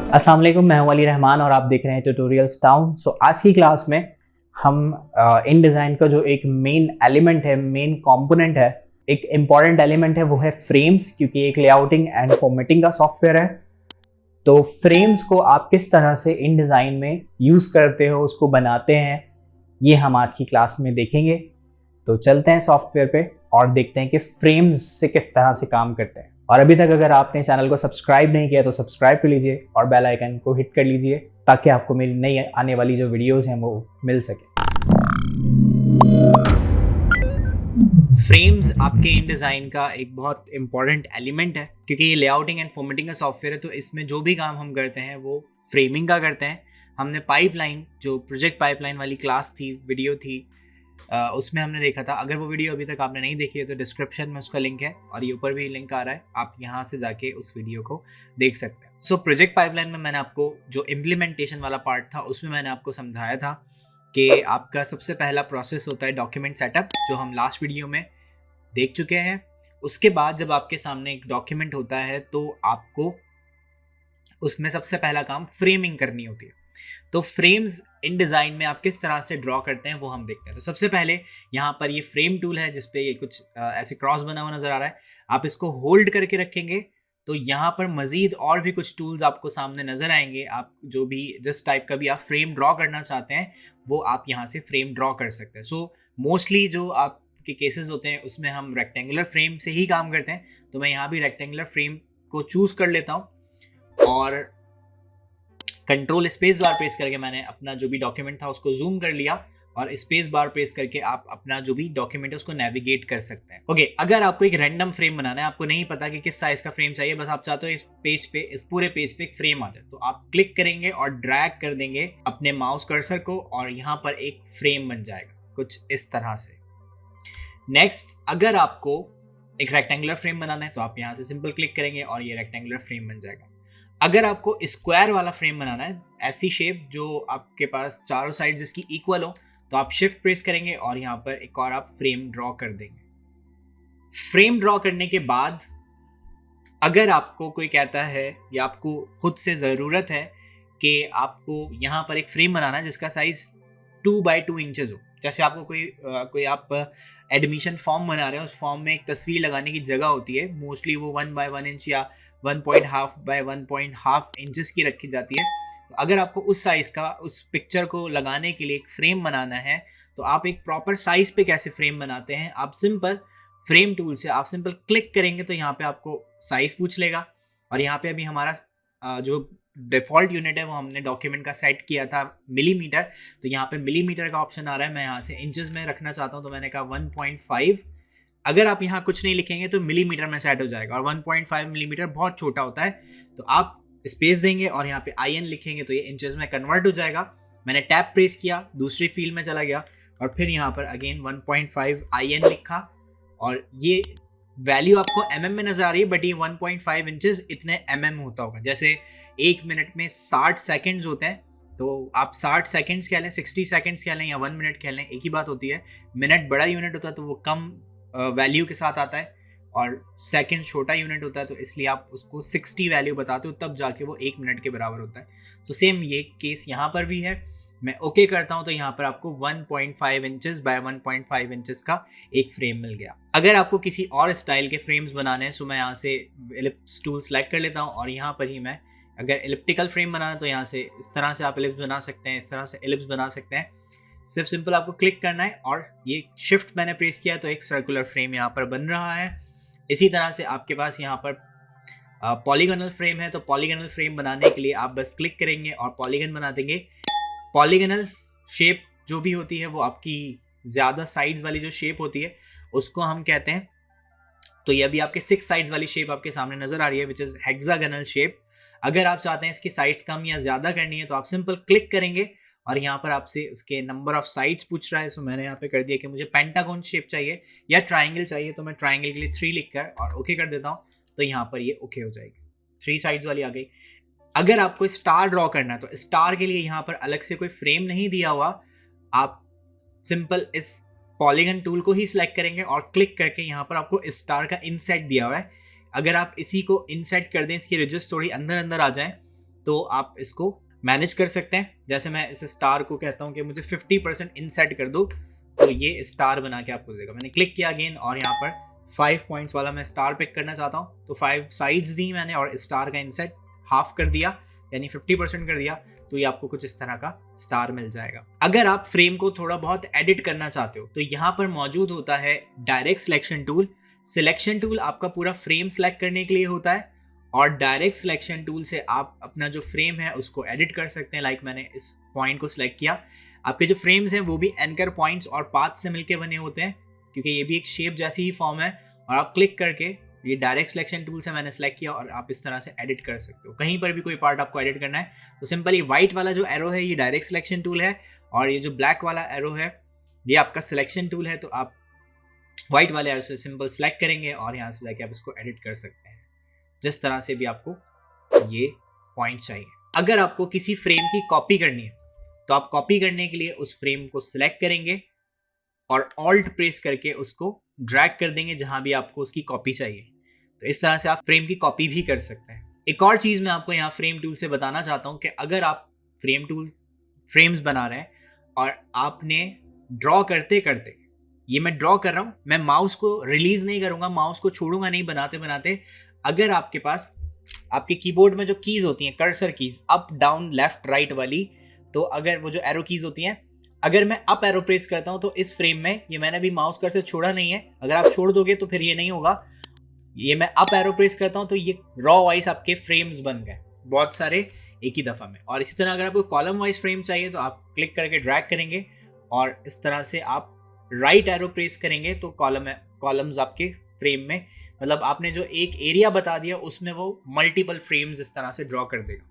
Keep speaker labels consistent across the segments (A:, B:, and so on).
A: अस्सलाम वालेकुम, मैं हूं अली रहमान और आप देख रहे हैं ट्यूटोरियल्स टाउन। आज की क्लास में हम इन डिज़ाइन का जो एक मेन एलिमेंट है, मेन कंपोनेंट है, एक इम्पॉर्टेंट एलिमेंट है, वो है फ्रेम्स, क्योंकि एक लेआउटिंग एंड फॉर्मेटिंग का सॉफ्टवेयर है। तो फ्रेम्स को आप किस तरह से इन डिज़ाइन में यूज़ करते हो, उसको बनाते हैं, ये हम आज की क्लास में देखेंगे। तो चलते हैं सॉफ्टवेयर पे और देखते हैं कि फ्रेम्स से किस तरह से काम करते हैं। और अभी तक अगर आपने चैनल को सब्सक्राइब नहीं किया तो सब्सक्राइब कर लीजिए और बेल आइकन को हिट कर लीजिए ताकि आपको मेरी नई आने वाली जो वीडियोस हैं वो मिल सके। फ्रेम्स आपके इन डिज़ाइन का एक बहुत इंपॉर्टेंट एलिमेंट है, क्योंकि ये लेआउटिंग एंड फॉर्मेटिंग का सॉफ्टवेयर है। तो इसमें जो भी काम हम करते हैं वो फ्रेमिंग का करते हैं। हमने पाइपलाइन, जो प्रोजेक्ट पाइपलाइन वाली क्लास थी, वीडियो थी, उसमें हमने देखा था। अगर वो वीडियो अभी तक आपने नहीं देखी है तो डिस्क्रिप्शन में उसका लिंक है और ये ऊपर भी लिंक आ रहा है, आप यहाँ से जाके उस वीडियो को देख सकते हैं। सो प्रोजेक्ट पाइपलाइन में मैंने आपको जो इम्प्लीमेंटेशन वाला पार्ट था उसमें मैंने आपको समझाया था कि आपका सबसे पहला प्रोसेस होता है डॉक्यूमेंट सेटअप, जो हम लास्ट वीडियो में देख चुके हैं। उसके बाद जब आपके सामने एक डॉक्यूमेंट होता है तो आपको उसमें सबसे पहला काम फ्रेमिंग करनी होती है। तो फ्रेम्स इन डिज़ाइन में आप किस तरह से ड्रॉ करते हैं वो हम देखते हैं। तो सबसे पहले यहाँ पर ये फ्रेम टूल है जिसपे ये कुछ ऐसे क्रॉस बना हुआ नज़र आ रहा है। आप इसको होल्ड करके रखेंगे तो यहाँ पर मज़ीद और भी कुछ टूल्स आपको सामने नज़र आएंगे। आप जो भी जिस टाइप का भी आप फ्रेम ड्रॉ करना चाहते हैं वो आप यहाँ से फ्रेम ड्रॉ कर सकते हैं। सो मोस्टली जो आपके केसेस होते हैं उसमें हम रेक्टेंगुलर फ्रेम से ही काम करते हैं। तो मैं यहाँ भी रेक्टेंगुलर फ्रेम को चूज़ कर लेता हूँ और कंट्रोल स्पेस बार प्रेस करके मैंने अपना जो भी डॉक्यूमेंट था उसको जूम कर लिया और स्पेस बार प्रेस करके आप अपना जो भी डॉक्यूमेंट है उसको नेविगेट कर सकते हैं। ओके, अगर आपको एक रैंडम फ्रेम बनाना है, आपको नहीं पता कि किस साइज का फ्रेम चाहिए, बस आप चाहते हो इस पेज पे, इस पूरे पेज पे एक फ्रेम आ जाए, तो आप क्लिक करेंगे और ड्रैग कर देंगे अपने माउस कर्सर को और यहाँ पर एक फ्रेम बन जाएगा कुछ इस तरह से। नेक्स्ट, अगर आपको एक रेक्टेंगुलर फ्रेम बनाना है तो आप यहाँ से सिंपल क्लिक करेंगे और ये रेक्टेंगुलर फ्रेम बन जाएगा। अगर आपको स्क्वायर वाला फ्रेम बनाना है, ऐसी शेप जो आपके पास चारों साइड जिसकी इक्वल हो, तो आप शिफ्ट प्रेस करेंगे और यहाँ पर एक और आप फ्रेम ड्रॉ कर देंगे। फ्रेम ड्रॉ करने के बाद अगर आपको कोई कहता है या आपको खुद से ज़रूरत है कि आपको यहाँ पर एक फ्रेम बनाना है जिसका साइज 2x2 इंचेस हो, जैसे आपको कोई आप एडमिशन फॉर्म बना रहे हो, उस फॉर्म में एक तस्वीर लगाने की जगह होती है, मोस्टली वो 1x1 इंच या 1.5x1.5 इंचेस की रखी जाती है। तो अगर आपको उस साइज़ का उस पिक्चर को लगाने के लिए एक फ्रेम बनाना है तो आप एक प्रॉपर साइज़ पे कैसे फ्रेम बनाते हैं, आप सिंपल फ्रेम टूल से आप सिंपल क्लिक करेंगे तो यहाँ पे आपको साइज़ पूछ लेगा। और यहाँ पे अभी हमारा जो डिफ़ॉल्ट यूनिट है वो हमने डॉक्यूमेंट का सेट किया था मिलीमीटर, तो यहाँ पे मिलीमीटर का ऑप्शन आ रहा है। मैं यहाँ से इंचेस में रखना चाहता हूँ तो मैंने कहा 1.5। अगर आप यहाँ कुछ नहीं लिखेंगे तो मिलीमीटर में सेट हो जाएगा और 1.5 मिलीमीटर बहुत छोटा होता है, तो आप स्पेस देंगे और यहाँ पे IN लिखेंगे तो ये इंचेस में कन्वर्ट हो जाएगा। मैंने टैब प्रेस किया, दूसरी फील्ड में चला गया और फिर यहाँ पर अगेन 1.5 IN लिखा और ये वैल्यू आपको mm में नज़र आ रही है, बट ये 1.5 इंचेस इतने mm होता होगा। जैसे 1 मिनट में 60 सेकेंड्स होते हैं, तो आप 60 सेकेंड्स कह लें, 60 सेकेंड्स कह लें या 1 मिनट कह लें, एक ही बात होती है। मिनट बड़ा यूनिट होता है तो वो कम वैल्यू के साथ आता है और सेकंड छोटा यूनिट होता है, तो इसलिए आप उसको 60 वैल्यू बताते हो तब जाके वो 1 मिनट के बराबर होता है। तो सेम ये केस यहाँ पर भी है। मैं ओके करता हूँ तो यहाँ पर आपको 1.5 इंचेस बाय 1.5 इंचेस का एक फ्रेम मिल गया। अगर आपको किसी और स्टाइल के फ्रेम्स बनाने हैं तो मैं यहाँ से एलिप्स टूल सेलेक्ट कर लेता हूँ और यहाँ पर ही मैं अगर एलिप्टिकल फ्रेम बनाना है तो यहाँ से इस तरह से आप एलिप्स बना सकते हैं, इस तरह से एलिप्स बना सकते हैं। सिर्फ सिंपल आपको क्लिक करना है और ये शिफ्ट मैंने प्रेस किया तो एक सर्कुलर फ्रेम यहाँ पर बन रहा है। इसी तरह से आपके पास यहाँ पर पॉलीगोनल फ्रेम है, तो पॉलीगोनल फ्रेम बनाने के लिए आप बस क्लिक करेंगे और पॉलीगन बना देंगे। पॉलीगोनल शेप जो भी होती है वो आपकी ज़्यादा साइड्स वाली जो शेप होती है उसको हम कहते हैं। तो ये अभी आपके 6 साइड्स वाली शेप आपके सामने नज़र आ रही है, विच इज़ हेक्सागोनल शेप। अगर आप चाहते हैं इसकी साइड्स कम या ज़्यादा करनी है तो आप सिंपल क्लिक करेंगे और यहाँ पर आपसे उसके नंबर ऑफ साइड्स पूछ रहा है। सो मैंने यहाँ पे कर दिया कि मुझे पेंटागन शेप चाहिए या ट्राइंगल चाहिए, तो मैं ट्राइंगल के लिए 3 लिखकर और ओके कर देता हूँ, तो यहाँ पर ये ओके हो जाएगी, 3 साइड्स वाली आ गई। अगर आपको स्टार ड्रॉ करना है तो स्टार के लिए यहाँ पर अलग से कोई फ्रेम नहीं दिया हुआ, आप सिंपल इस पॉलीगन टूल को ही सिलेक्ट करेंगे और क्लिक करके यहाँ पर आपको स्टार का इनसेट दिया हुआ है, अगर आप इसी को इनसेट कर दें, इसकी रिजिस्ट थोड़ी अंदर अंदर आ जाए तो आप इसको मैनेज कर सकते हैं। जैसे मैं इस स्टार को कहता हूँ कि मुझे 50% इनसेट कर दो, तो ये स्टार बना के आपको देगा। मैंने क्लिक किया अगेन और यहाँ पर 5 पॉइंट्स वाला मैं स्टार पिक करना चाहता हूँ, तो 5 साइड्स दी मैंने और स्टार का इनसेट हाफ कर दिया, यानी 50% कर दिया, तो ये आपको कुछ इस तरह का स्टार मिल जाएगा। अगर आप फ्रेम को थोड़ा बहुत एडिट करना चाहते हो तो यहाँ पर मौजूद होता है direct selection tool. Selection tool आपका पूरा फ्रेम सेलेक्ट करने के लिए होता है और डायरेक्ट सिलेक्शन टूल से आप अपना जो फ्रेम है उसको एडिट कर सकते हैं। लाइक मैंने इस पॉइंट को सिलेक्ट किया, आपके जो फ्रेम्स हैं वो भी एंकर पॉइंट्स और पाथ से मिलके बने होते हैं, क्योंकि ये भी एक शेप जैसी ही फॉर्म है। और आप क्लिक करके ये डायरेक्ट सिलेक्शन टूल से मैंने सेलेक्ट किया और आप इस तरह से एडिट कर सकते हो। कहीं पर भी कोई पार्ट आपको एडिट करना है तो सिंपली व्हाइट वाला जो एरो है ये डायरेक्ट सिलेक्शन टूल है और ये जो ब्लैक वाला एरो है ये आपका सिलेक्शन टूल है। तो आप व्हाइट वाले एरो से सिंपल सेलेक्ट करेंगे और यहाँ से जाके आप इसको एडिट कर सकते हैं जिस तरह से भी आपको ये पॉइंट चाहिए। अगर आपको किसी फ्रेम की कॉपी करनी है तो आप कॉपी करने के लिए उस फ्रेम को सिलेक्ट करेंगे और ऑल्ट प्रेस करके उसको ड्रैग कर देंगे जहां भी आपको उसकी कॉपी चाहिए। तो इस तरह से आप फ्रेम की कॉपी भी कर सकते हैं। एक और चीज मैं आपको यहाँ फ्रेम टूल से बताना चाहता हूँ कि अगर आप फ्रेम्स बना रहे हैं और आपने ड्रॉ करते करते, ये मैं ड्रॉ कर रहा हूँ, मैं माउस को रिलीज नहीं करूंगा, माउस को छोड़ूंगा नहीं बनाते बनाते, अगर आपके पास आपके कीबोर्ड में जो कीज होती हैं cursor keys up down left right वाली, तो अगर वो जो एरो कीज होती हैं, अगर मैं अप एरो प्रेस करता हूं तो इस फ्रेम में, ये मैंने अभी माउस कर्सर छोड़ा नहीं है, अगर आप छोड़ दोगे तो फिर ये नहीं होगा, ये मैं अप एरो प्रेस करता हूं तो ये रॉ वाइज आपके फ्रेम्स बन गए बहुत सारे एक ही दफा में। और इसी तरह अगर आपको कॉलम वाइज फ्रेम चाहिए तो आप क्लिक करके ड्रैग करेंगे और इस तरह से आप राइट एरो प्रेस करेंगे तो कॉलम्स आपके फ्रेम में, मतलब आपने जो एक एरिया बता दिया उसमें वो मल्टीपल फ्रेम्स इस तरह से ड्रॉ कर देगा।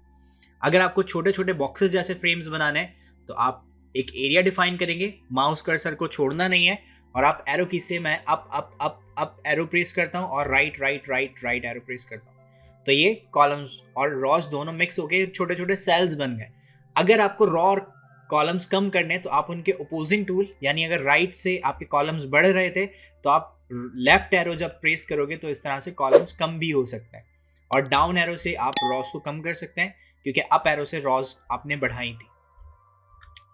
A: अगर आपको छोटे छोटे बॉक्सेस जैसे फ्रेम्स बनाने हैं तो आप एक एरिया डिफाइन करेंगे, माउस कर्सर को छोड़ना नहीं है और आप एरो की से मैं up up up up arrow press करता हूं और right right right right arrow press करता हूं, तो ये कॉलम्स और रॉस दोनों मिक्स होके छोटे छोटे सेल्स बन गए। अगर आपको रॉ और कॉलम्स कम करने तो आप उनके अपोजिंग टूल, यानी अगर राइट से आपके कॉलम्स बढ़ रहे थे तो आप लेफ्ट एरो जब प्रेस करोगे तो इस तरह से कॉलम्स कम भी हो सकते हैं, और डाउन एरो से आप रॉस को कम कर सकते हैं क्योंकि अप एरो से रॉस आपने बढ़ाई थी।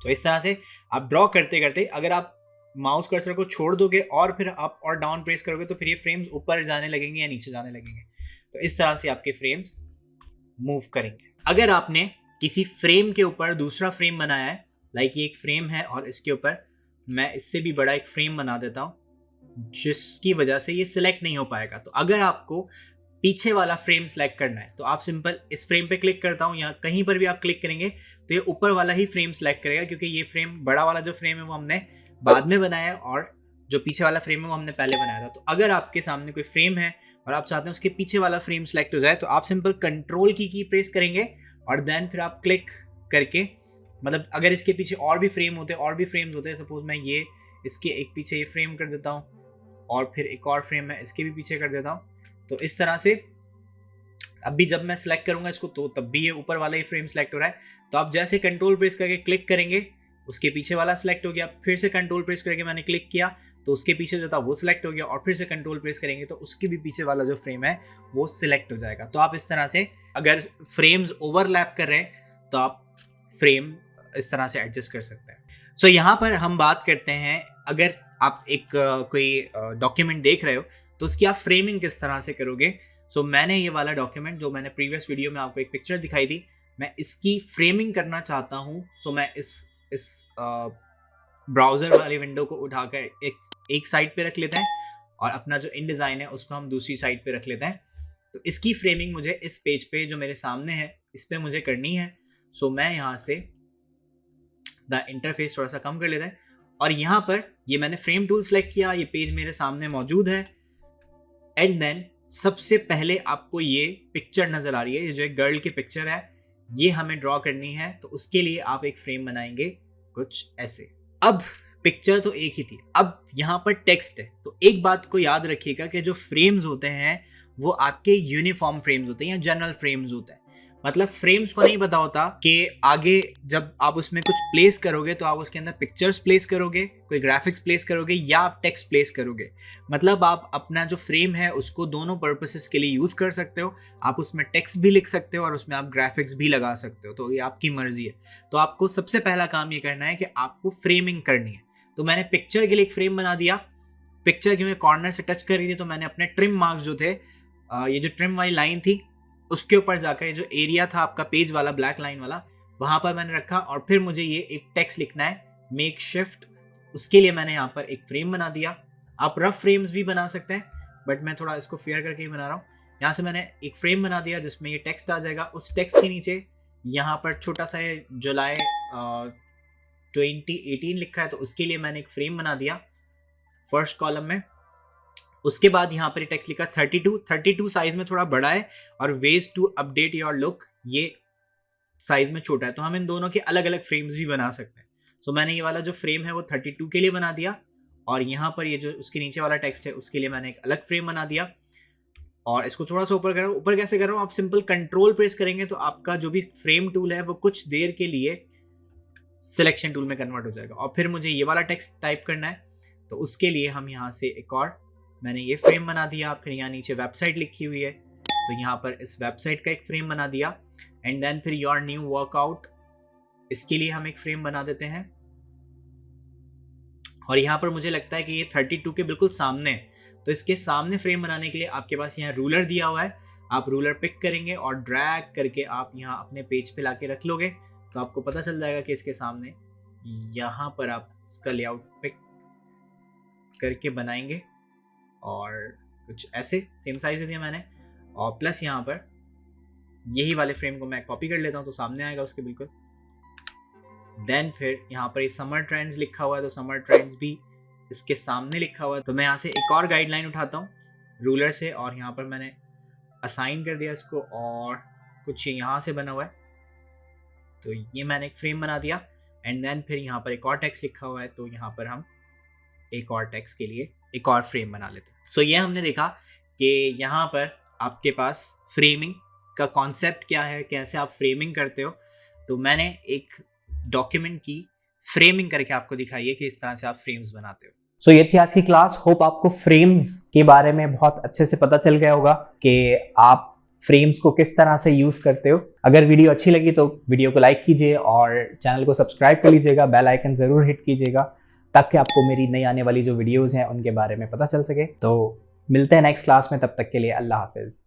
A: तो इस तरह से आप ड्रॉ करते करते अगर आप माउस कर्सर को छोड़ दोगे और फिर अप और डाउन प्रेस करोगे तो फिर ये फ्रेम्स ऊपर जाने लगेंगे या नीचे जाने लगेंगे। तो इस तरह से आपके फ्रेम्स मूव करेंगे। अगर आपने किसी फ्रेम के ऊपर दूसरा फ्रेम बनाया है, लाइक ये एक फ्रेम है और इसके ऊपर मैं इससे भी बड़ा एक फ्रेम बना देता हूँ जिसकी वजह से ये सिलेक्ट नहीं हो पाएगा, तो अगर आपको पीछे वाला फ्रेम सेलेक्ट करना है तो आप सिंपल इस फ्रेम पे क्लिक करता हूँ, यहाँ कहीं पर भी आप क्लिक करेंगे तो ये ऊपर वाला ही फ्रेम सेलेक्ट करेगा, क्योंकि ये फ्रेम बड़ा वाला जो फ्रेम है वो हमने बाद में बनाया है और जो पीछे वाला फ्रेम है वो हमने पहले बनाया था। तो अगर आपके सामने कोई फ्रेम है और आप चाहते हैं उसके पीछे वाला फ्रेम सेलेक्ट हो जाए तो आप सिंपल कंट्रोल की प्रेस करेंगे और देन फिर आप क्लिक करके, मतलब अगर इसके पीछे और भी फ्रेम होते हैं और भी फ्रेम्स होते हैं, सपोज मैं ये इसके एक पीछे ये फ्रेम कर देता हूँ और फिर एक और फ्रेम मैं इसके भी पीछे कर देता हूँ, तो इस तरह से अभी जब मैं सिलेक्ट करूंगा इसको तो तब भी ये ऊपर वाला ही फ्रेम सेलेक्ट हो रहा है। तो आप जैसे कंट्रोल प्रेस करके क्लिक करेंगे उसके पीछे वाला सिलेक्ट हो गया, फिर से कंट्रोल प्रेस करके मैंने क्लिक किया तो उसके पीछे जो था वो सिलेक्ट हो गया और फिर से कंट्रोल प्रेस करेंगे तो उसके भी पीछे वाला जो फ्रेम है वो सिलेक्ट हो जाएगा। तो आप इस तरह से अगर फ्रेम्स ओवरलैप कर रहे हैं तो आप फ्रेम इस तरह से एडजस्ट कर सकते हैं। सो यहाँ पर हम बात करते हैं, अगर आप एक कोई डॉक्यूमेंट देख रहे हो तो उसकी आप फ्रेमिंग किस तरह से करोगे। सो मैंने ये वाला डॉक्यूमेंट जो मैंने प्रीवियस वीडियो में आपको एक पिक्चर दिखाई थी, मैं इसकी फ्रेमिंग करना चाहता हूँ। सो मैं इस ब्राउज़र वाली विंडो को उठाकर एक साइड पे रख लेते हैं और अपना जो इन डिज़ाइन है उसको हम दूसरी साइड पे रख लेते हैं। तो इसकी फ्रेमिंग मुझे इस पेज पे जो मेरे सामने है इस पे मुझे करनी है। सो मैं यहाँ से द इंटरफेस थोड़ा सा कम कर लेते हैं और यहाँ पर ये मैंने फ्रेम टूल सेलेक्ट किया, ये पेज मेरे सामने मौजूद है। एंड देन सबसे पहले आपको ये पिक्चर नज़र आ रही है, ये जो एक गर्ल की पिक्चर है ये हमें ड्रॉ करनी है। तो उसके लिए आप एक फ्रेम बनाएंगे कुछ ऐसे। अब पिक्चर तो एक ही थी, अब यहाँ पर टेक्स्ट है। तो एक बात को याद रखिएगा कि जो फ्रेम्स होते हैं वो आपके यूनिफॉर्म फ्रेम्स होते हैं या जनरल फ्रेम्स होते हैं। मतलब फ्रेम्स को नहीं पता होता कि आगे जब आप उसमें कुछ प्लेस करोगे तो आप उसके अंदर पिक्चर्स प्लेस करोगे, कोई ग्राफिक्स प्लेस करोगे या आप टेक्स्ट प्लेस करोगे। मतलब आप अपना जो फ्रेम है उसको दोनों पर्पसेस के लिए यूज़ कर सकते हो। आप उसमें टेक्स्ट भी लिख सकते हो और उसमें आप ग्राफिक्स भी लगा सकते हो, तो ये आपकी मर्जी है। तो आपको सबसे पहला काम ये करना है कि आपको फ्रेमिंग करनी है। तो मैंने पिक्चर के लिए एक फ्रेम बना दिया। पिक्चर की मैं कॉर्नर से टच कर रही थी तो मैंने अपने ट्रिम मार्क्स जो थे, ये जो ट्रिम वाली लाइन थी उसके ऊपर जाकर ये जो एरिया था आपका पेज वाला ब्लैक लाइन वाला, वहां पर मैंने रखा। और फिर मुझे ये एक टेक्स्ट लिखना है, मेक शिफ्ट। उसके लिए मैंने यहाँ पर एक फ्रेम बना दिया। आप रफ फ्रेम्स भी बना सकते हैं, बट मैं थोड़ा इसको फेयर करके ही बना रहा हूँ। यहाँ से मैंने एक फ्रेम बना दिया जिसमें ये टेक्स्ट आ जाएगा। उस टेक्स्ट के नीचे यहाँ पर छोटा सा जुलाई 2018 लिखा है, तो उसके लिए मैंने एक फ्रेम बना दिया फर्स्ट कॉलम में। उसके बाद यहाँ पर टेक्स्ट लिखा 32 साइज में थोड़ा बड़ा है, और ways to update your look ये साइज में छोटा है। तो हम इन दोनों के अलग अलग फ्रेम्स भी बना सकते हैं। सो मैंने ये वाला जो फ्रेम है वो 32 के लिए बना दिया, और यहाँ पर ये जो उसके नीचे वाला टेक्स्ट है उसके लिए मैंने एक अलग फ्रेम बना दिया। और इसको थोड़ा सा ऊपर कर रहा हूँ। ऊपर कैसे कर रहा हूँ, आप सिंपल कंट्रोल प्रेस करेंगे तो आपका जो भी फ्रेम टूल है वो कुछ देर के लिए सिलेक्शन टूल में कन्वर्ट हो जाएगा। और फिर मुझे ये वाला टेक्स्ट टाइप करना है, तो उसके लिए हम यहाँ से एक और मैंने ये फ्रेम बना दिया। फिर यहाँ नीचे वेबसाइट लिखी हुई है तो यहाँ पर इस वेबसाइट का एक फ्रेम बना दिया। एंड देन फिर योर न्यू वर्कआउट, इसके लिए हम एक फ्रेम बना देते हैं। और यहाँ पर मुझे लगता है कि ये 32 के बिल्कुल सामने है, तो इसके सामने फ्रेम बनाने के लिए आपके पास यहाँ रूलर दिया हुआ है। आप रूलर पिक करेंगे और ड्रैग करके आप यहाँ अपने पेज पे लाके रख लोगे, तो आपको पता चल जाएगा कि इसके सामने यहाँ पर आप इसका लेआउट पिक करके बनाएंगे। और कुछ ऐसे सेम साइजेस है मैंने, और प्लस यहाँ पर यही वाले फ्रेम को मैं कॉपी कर लेता हूँ तो सामने आएगा उसके बिल्कुल। देन फिर यहाँ पर ये समर ट्रेंड्स लिखा हुआ है, तो समर ट्रेंड्स भी इसके सामने लिखा हुआ है। तो मैं यहाँ से एक और गाइडलाइन उठाता हूँ रूलर से, और यहाँ पर मैंने असाइन कर दिया इसको, और कुछ यहाँ से बना हुआ है तो ये मैंने एक फ्रेम बना दिया। एंड देन फिर यहाँ पर एक और टेक्स्ट लिखा हुआ है, तो यहाँ पर हम एक और टेक्स्ट के लिए एक और फ्रेम बना लेते हैं। सो ये हमने देखा कि यहाँ पर आपके पास फ्रेमिंग का कॉन्सेप्ट क्या है, कैसे आप फ्रेमिंग करते हो। तो मैंने एक डॉक्यूमेंट की फ्रेमिंग करके आपको दिखाई है कि इस तरह से आप फ्रेम्स बनाते हो।
B: सो ये थी आज की क्लास। होप आपको फ्रेम्स के बारे में बहुत अच्छे से पता चल गया होगा कि आप फ्रेम्स को किस तरह से यूज करते हो। अगर वीडियो अच्छी लगी तो वीडियो को लाइक कीजिए और चैनल को सब्सक्राइब कर लीजिएगा, बेल आइकन जरूर हिट कीजिएगा ताकि आपको मेरी नई आने वाली जो वीडियोस हैं उनके बारे में पता चल सके। तो मिलते हैं नेक्स्ट क्लास में, तब तक के लिए अल्लाह हाफिज।